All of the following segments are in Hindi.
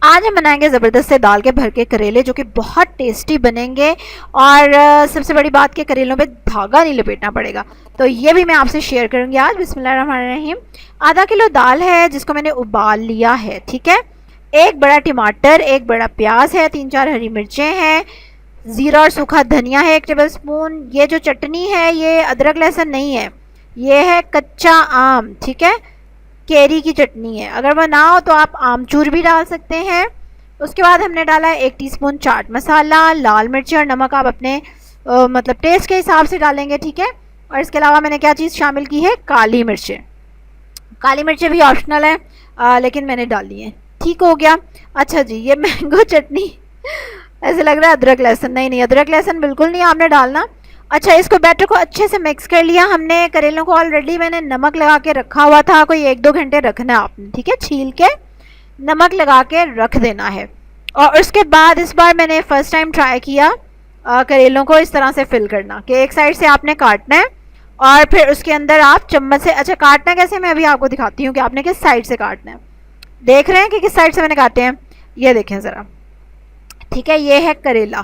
आज हम बनाएंगे ज़बरदस्त से दाल के भर के करेले, जो कि बहुत टेस्टी बनेंगे। और सबसे बड़ी बात कि करेलों पे धागा नहीं लपेटना पड़ेगा, तो ये भी मैं आपसे शेयर करूंगी आज। बिस्मिल्लाहिर्रहमानिर्रहीम। आधा किलो दाल है जिसको मैंने उबाल लिया है, ठीक है। एक बड़ा टमाटर, एक बड़ा प्याज है, 3-4 हरी मिर्चें हैं, ज़ीरा और सूखा धनिया है 1 टेबल स्पून। ये जो चटनी है ये अदरक लहसुन नहीं है, ये है कच्चा आम, ठीक है। केरी की चटनी है, अगर वह ना हो तो आप आमचूर भी डाल सकते हैं। उसके बाद हमने डाला है 1 टीस्पून चाट मसाला, लाल मिर्च और नमक आप अपने मतलब टेस्ट के हिसाब से डालेंगे, ठीक है। और इसके अलावा मैंने क्या चीज़ शामिल की है, काली मिर्चें। काली मिर्चें भी ऑप्शनल है, लेकिन मैंने डाली है, ठीक हो गया। अच्छा जी, ये मैंगो चटनी ऐसे लग रहा है अदरक लहसुन, नहीं अदरक लहसुन बिल्कुल नहीं आपने डालना। अच्छा, इसको बैटर को अच्छे से मिक्स कर लिया हमने। करेलों को ऑलरेडी मैंने नमक लगा के रखा हुआ था, कोई 1-2 घंटे रखना है आपने, ठीक है। छील के नमक लगा के रख देना है। और उसके बाद इस बार मैंने फ़र्स्ट टाइम ट्राई किया करेलों को इस तरह से फिल करना कि एक साइड से आपने काटना है और फिर उसके अंदर आप चम्मच से, अच्छा काटना कैसे मैं अभी आपको दिखाती हूँ कि आपने किस साइड से काटना है। देख रहे हैं कि किस साइड से मैंने काटे हैं, ये देखें ज़रा, ठीक है। ये है करेला।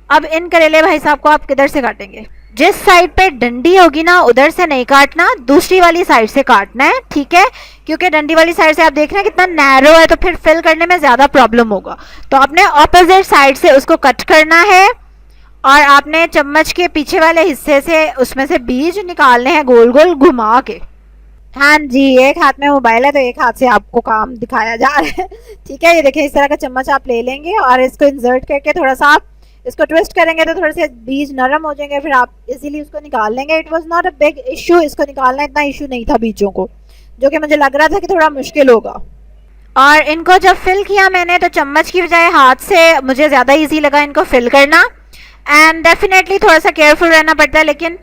अब इन करेले भाई साहब को आप किधर से काटेंगे, जिस साइड पे डंडी होगी ना उधर से नहीं काटना, दूसरी वाली साइड से काटना है, ठीक है। क्योंकि डंडी वाली साइड से आप देख रहे हैं कितना नैरो है, तो फिर फिल करने में ज़्यादा प्रॉब्लम होगा। तो आपने ऑपोजिट साइड से उसको कट करना है और आपने चम्मच के पीछे वाले हिस्से से उसमें से बीज निकालने हैं गोल गोल घुमा के। हाँ जी, एक हाथ में मोबाइल है तो एक हाथ से आपको काम दिखाया जा रहा है, ठीक है। ये देखें, इस तरह का चम्मच आप ले लेंगे और इसको इंसर्ट करके थोड़ा सा आप इसको ट्विस्ट करेंगे तो थोड़े से बीज नरम हो जाएंगे, फिर आप इजीली उसको निकाल लेंगे। It was not a big issue, इसको निकालना इतना इशू नहीं था बीजों को, जो कि मुझे लग रहा था कि थोड़ा मुश्किल होगा। और इनको जब फिल किया मैंने तो चम्मच की बजाय हाथ से मुझे ज़्यादा ईजी लगा इनको फिल करना। एंड डेफिनेटली थोड़ा सा केयरफुल रहना पड़ता है, लेकिन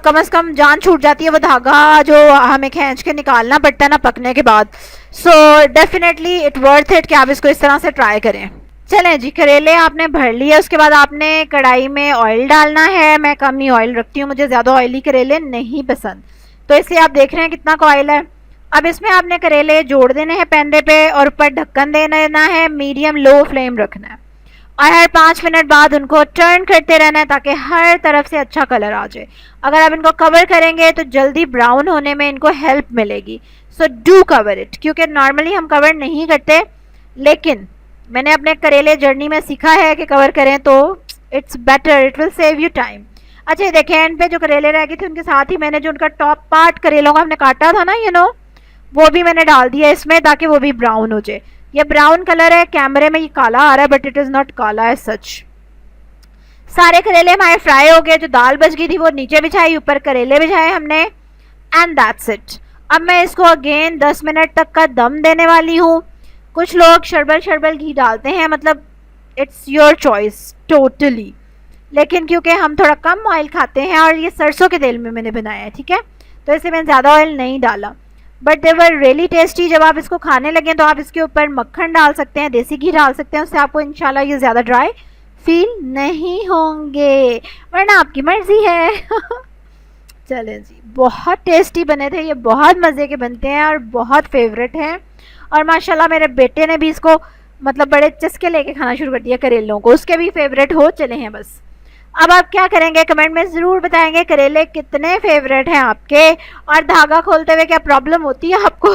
कम से कम जान छूट जाती है वो धागा जो हमें खींच के निकालना पड़ता है ना पकने के बाद। So definitely it worth it कि आप इसको इस तरह से ट्राई करें। चलें जी, करेले आपने भर लिए। उसके बाद आपने कढ़ाई में ऑयल डालना है। मैं कम ही ऑयल रखती हूँ, मुझे ज़्यादा ऑयली करेले नहीं पसंद, तो इसलिए आप देख रहे हैं कितना ऑयल है। अब इसमें आपने करेले जोड़ देने हैं पैंदे पे और ऊपर ढक्कन दे देना है, मीडियम लो फ्लेम रखना है और हर 5 मिनट बाद उनको टर्न करते रहना है ताकि हर तरफ से अच्छा कलर आ जाए। अगर आप इनको कवर करेंगे तो जल्दी ब्राउन होने में इनको हेल्प मिलेगी। सो डू कवर इट, क्योंकि नॉर्मली हम कवर नहीं करते, लेकिन मैंने अपने करेले जर्नी में सीखा है कि कवर करें तो it's better, it will save you time. अच्छा, ये देखें, एंड पे जो करेले रह गए थे उनके साथ ही मैंने जो उनका टॉप पार्ट करेलों का हमने काटा था ना, वो भी मैंने डाल दिया इसमें ताकि वो भी ब्राउन हो जाए। ये ब्राउन कलर है, कैमरे में ये काला आ रहा है बट इट इज़ नॉट काला है सच। सारे करेले हमारे फ्राई हो गए। जो दाल बच गई थी वो नीचे बिछाई, ऊपर करेले बिछाए हमने, एंड दैट्स इट। अब मैं इसको अगेन 10 मिनट तक का दम देने वाली हूँ। कुछ लोग शर्बल घी डालते हैं, मतलब इट्स योर चॉइस टोटली, लेकिन क्योंकि हम थोड़ा कम ऑयल खाते हैं और ये सरसों के तेल में मैंने बनाया है, ठीक है, तो इसलिए मैंने ज़्यादा ऑयल नहीं डाला। But they were really tasty. जब आप इसको खाने लगें तो आप इसके ऊपर मक्खन डाल सकते हैं, देसी घी डाल सकते हैं, उससे आपको इंशाल्लाह ये ज़्यादा ड्राई फील नहीं होंगे, वरना आपकी मर्ज़ी है। चलें जी, बहुत टेस्टी बने थे ये, बहुत मज़े के बनते हैं और बहुत फेवरेट हैं। और माशाल्लाह मेरे बेटे ने भी इसको मतलब बड़े चस्के लेके खाना शुरू कर दिया करेलों को, उसके भी फेवरेट हो चले हैं बस। अब आप क्या करेंगे, कमेंट में ज़रूर बताएंगे करेले कितने फेवरेट हैं आपके, और धागा खोलते हुए क्या प्रॉब्लम होती है आपको।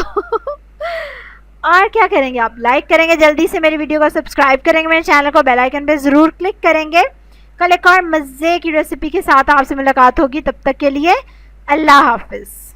और क्या करेंगे, आप लाइक करेंगे, जल्दी से मेरी वीडियो को सब्सक्राइब करेंगे, मेरे चैनल को बेल आइकन पे ज़रूर क्लिक करेंगे। कल एक और मज़े की रेसिपी के साथ आपसे मुलाकात होगी, तब तक के लिए अल्लाह हाफिज़।